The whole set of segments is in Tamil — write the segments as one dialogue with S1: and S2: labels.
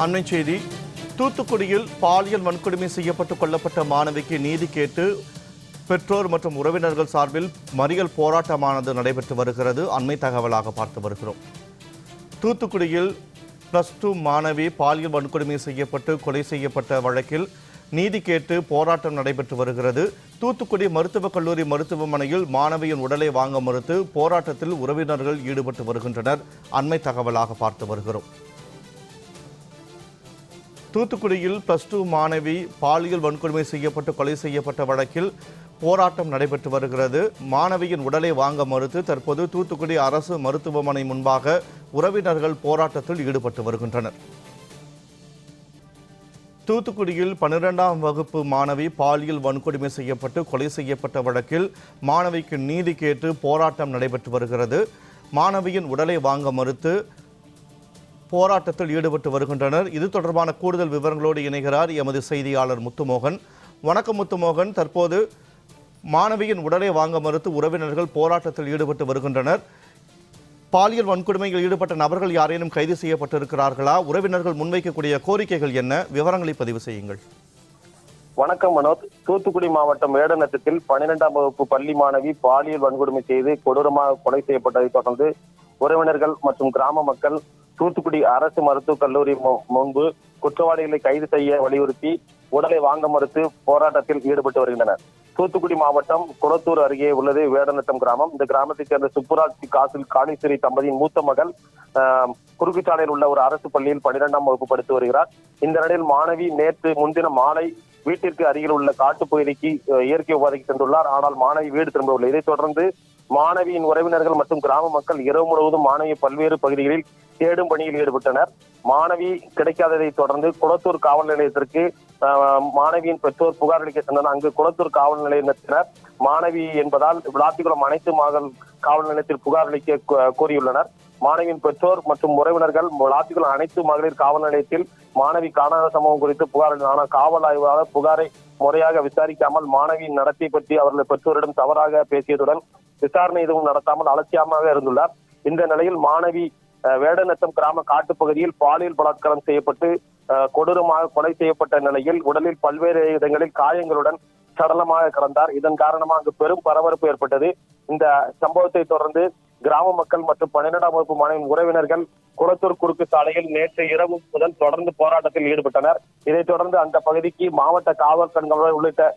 S1: அண்மை செய்தி. தூத்துக்குடியில் பாலியல் வன்கொடுமை செய்யப்பட்டு கொல்லப்பட்ட மாணவிக்கு நீதி கேட்டு பெற்றோர் மற்றும் உறவினர்கள் சார்பில் மறியல் போராட்டமானது நடைபெற்று வருகிறது. அண்மை தகவலாக பார்த்து வருகிறோம். தூத்துக்குடியில் +2 மாணவி பாலியல் வன்கொடுமை செய்யப்பட்டு கொலை செய்யப்பட்ட வழக்கில் நீதி கேட்டு போராட்டம் நடைபெற்று வருகிறது. தூத்துக்குடி மருத்துவக் கல்லூரி மருத்துவமனையில் மாணவியின் உடலை வாங்க மறுத்து போராட்டத்தில் உறவினர்கள் ஈடுபட்டு வருகின்றனர். அண்மை தகவலாக பார்த்து வருகிறோம். தூத்துக்குடியில் +2 மாணவி பாலியல் வன்கொடுமை செய்யப்பட்டு கொலை செய்யப்பட்ட வழக்கில் போராட்டம் நடைபெற்று வருகிறது. மாணவியின் உடலை வாங்க மறுத்து தற்போது தூத்துக்குடி அரசு மருத்துவமனை முன்பாக உறவினர்கள் போராட்டத்தில் ஈடுபட்டு வருகின்றனர். தூத்துக்குடியில் 12ஆம் வகுப்பு மாணவி பாலியல் வன்கொடுமை செய்யப்பட்டு கொலை செய்யப்பட்ட வழக்கில் மாணவிக்கு நீதி கேட்டு போராட்டம் நடைபெற்று வருகிறது. மாணவியின் உடலை வாங்க மறுத்து போராட்டத்தில் ஈடுபட்டு வருகின்றனர். இது தொடர்பான கூடுதல் விவரங்களோடு இணைகிறார் எமது செய்தியாளர் முத்துமோகன். வணக்கம் முத்துமோகன். தற்போது மாணவியின் உடலை வாங்க மறுத்து உறவினர்கள் போராட்டத்தில் ஈடுபட்டு வருகின்றனர். பாலியல் வன்கொடுமையில் ஈடுபட்ட நபர்கள் யாரேனும் கைது செய்யப்பட்டிருக்கிறார்களா? உறவினர்கள் முன்வைக்கக்கூடிய கோரிக்கைகள் என்ன? விவரங்களை பதிவு செய்யுங்கள்.
S2: வணக்கம் மனோஜ். தூத்துக்குடி மாவட்டம் வேடநத்தத்தில் 12ஆம் வகுப்பு பள்ளி மாணவி பாலியல் வன்கொடுமை செய்து கொடூரமாக கொலை செய்யப்பட்டதை தொடர்ந்து உறவினர்கள் மற்றும் கிராம மக்கள் தூத்துக்குடி அரசு மருத்துவக் கல்லூரி முன்பு குற்றவாளிகளை கைது செய்ய வலியுறுத்தி உடலை வாங்க மறுத்து போராட்டத்தில் ஈடுபட்டு வருகின்றனர். தூத்துக்குடி மாவட்டம் குளத்தூர் அருகே உள்ளது வேடநத்தம் கிராமம். இந்த கிராமத்தைச் சேர்ந்த சுப்புராஜ் காளீஸ்வரி தம்பதியின் மூத்த மகள் குறுக்கு சாலையில் உள்ள ஒரு அரசு பள்ளியில் 12ஆம் வகுப்பு படித்து வருகிறார். இந்த நிலையில் மாணவி நேற்று முன்தினம் மாலை வீட்டிற்கு அருகில் உள்ள காட்டுப்பகுதிக்கு இயற்கை உபாதைக்கு சென்றுள்ளார். ஆனால் மாணவி வீடு திரும்பவில்லை. இதைத் தொடர்ந்து மாணவியின் உறவினர்கள் மற்றும் கிராம மக்கள் இரவு முழுவதும் மாணவி பல்வேறு பகுதிகளில் தேடும் பணியில் ஈடுபட்டனர். மாணவி கிடைக்காததை தொடர்ந்து குளத்தூர் காவல் நிலையத்திற்கு மாணவியின் பெற்றோர் புகார் அளிக்க சென்றனர். அங்கு குளத்தூர் காவல் நிலையத்தினர் மாணவி என்பதால் விளாத்திக்குளம் அனைத்து காவல் நிலையத்தில் புகார் அளிக்க கோரியுள்ளனர். மாணவியின் பெற்றோர் மற்றும் உறவினர்கள் விளாத்திக்குளம் அனைத்து மகளிர் காவல் நிலையத்தில் மாணவி காணாத சம்பவம் குறித்து புகார் அளித்தனர். ஆனால் காவல் ஆய்வாளர் புகாரை முறையாக விசாரிக்காமல் மாணவியின் நடத்தை பற்றி அவர்கள் பெற்றோரிடம் தவறாக பேசியதுடன் விசாரணை எதுவும் நடத்தாமல் அலட்சியமாக இருந்துள்ளார். இந்த நிலையில் மாணவி வேடநத்தம் கிராம காட்டுப்பகுதியில் பாலியல் பலாத்காரம் செய்யப்பட்டு கொடூரமாக கொலை செய்யப்பட்ட நிலையில் உடலில் பல்வேறு இடங்களில் காயங்களுடன் சடலமாக கிடந்தார். இதன் காரணமாக அங்கு பெரும் பரபரப்பு ஏற்பட்டது. இந்த சம்பவத்தை தொடர்ந்து கிராம மக்கள் மற்றும் 12ஆம் வகுப்பு மாணவியின் உறவினர்கள் குளத்தூர் குறுக்கு சாலையில் நேற்று இரவு முதல் தொடர்ந்து போராட்டத்தில் ஈடுபட்டனர். இதைத் தொடர்ந்து அந்த பகுதிக்கு மாவட்ட காவல் கண்காணிப்பாளர் உள்ளிட்ட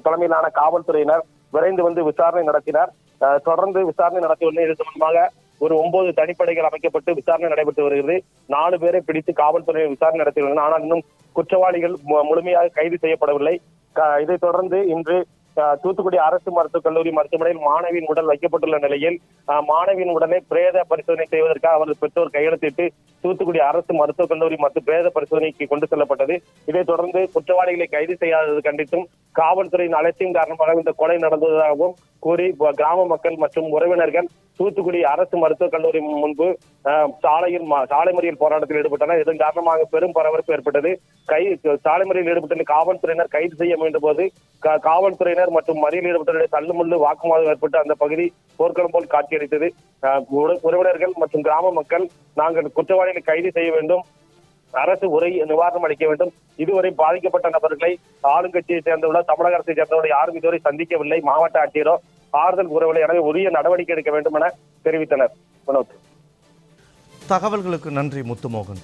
S2: தலைமையிலான காவல்துறையினர் விரைந்து வந்து விசாரணை நடத்தினர். தொடர்ந்து விசாரணை நடத்தியுள்ள இது சம்பந்தமாக ஒரு 9 தனிப்படைகள் அமைக்கப்பட்டு விசாரணை நடைபெற்று வருகிறது. 4 பேரை பிடித்து காவல்துறையை விசாரணை நடத்தியுள்ளனர். ஆனால் இன்னும் குற்றவாளிகள் முழுமையாக கைது செய்யப்படவில்லை. இதைத் தொடர்ந்து இன்று தூத்துக்குடி அரசு மருத்துவக் கல்லூரி மருத்துவமனையில் மாணவியின் உடல் வைக்கப்பட்டுள்ள நிலையில் மாணவியின் உடலை பிரேத பரிசோதனை செய்வதற்காக அவரது பெற்றோர் கையெழுத்திட்டு தூத்துக்குடி அரசு மருத்துவக் கல்லூரி மற்றும் பிரேத பரிசோதனைக்கு கொண்டு செல்லப்பட்டது. இதைத் தொடர்ந்து குற்றவாளிகளை கைது செய்யாதது கண்டித்தும் காவல்துறையின் அலட்சியம் காரணமாக இந்த கொலை நடந்ததாகவும் கூறி கிராம மக்கள் மற்றும் உறவினர்கள் தூத்துக்குடி அரசு மருத்துவக் கல்லூரி முன்பு சாலை மறியல் போராட்டத்தில் ஈடுபட்டனர். இதன் காரணமாக பெரும் பரபரப்பு ஏற்பட்டது. சாலை மறியல் ஈடுபட்ட காவல்துறையினர் கைது செய்ய முயன்ற போது காவல்துறையினர் மற்றும் மறியல் ஈடுபட்டவர்களை தள்ளுமுள்ளு வாக்குவாதம் ஏற்பட்டு அந்த பகுதி போர்க்களம் போல் காட்சியளித்தது. உறவினர்கள் மற்றும் கிராம மக்கள் நாங்கள் குற்றவாளிகளை கைது செய்ய வேண்டும், அரசு உரிய நிவாரணம் அளிக்க வேண்டும், இதுவரை பாதிக்கப்பட்ட நபர்களை ஆளுங்கட்சியை சேர்ந்தவர்களோ தமிழக அரசை சேர்ந்தவர்கள் யாரும் இதுவரை சந்திக்கவில்லை, மாவட்ட ஆட்சியரோ ஆறுதல் கூறவில்லை, எனவே உரிய நடவடிக்கை எடுக்க வேண்டும் என தெரிவித்தனர்.
S1: தகவல்களுக்கு நன்றி முத்துமோகன்.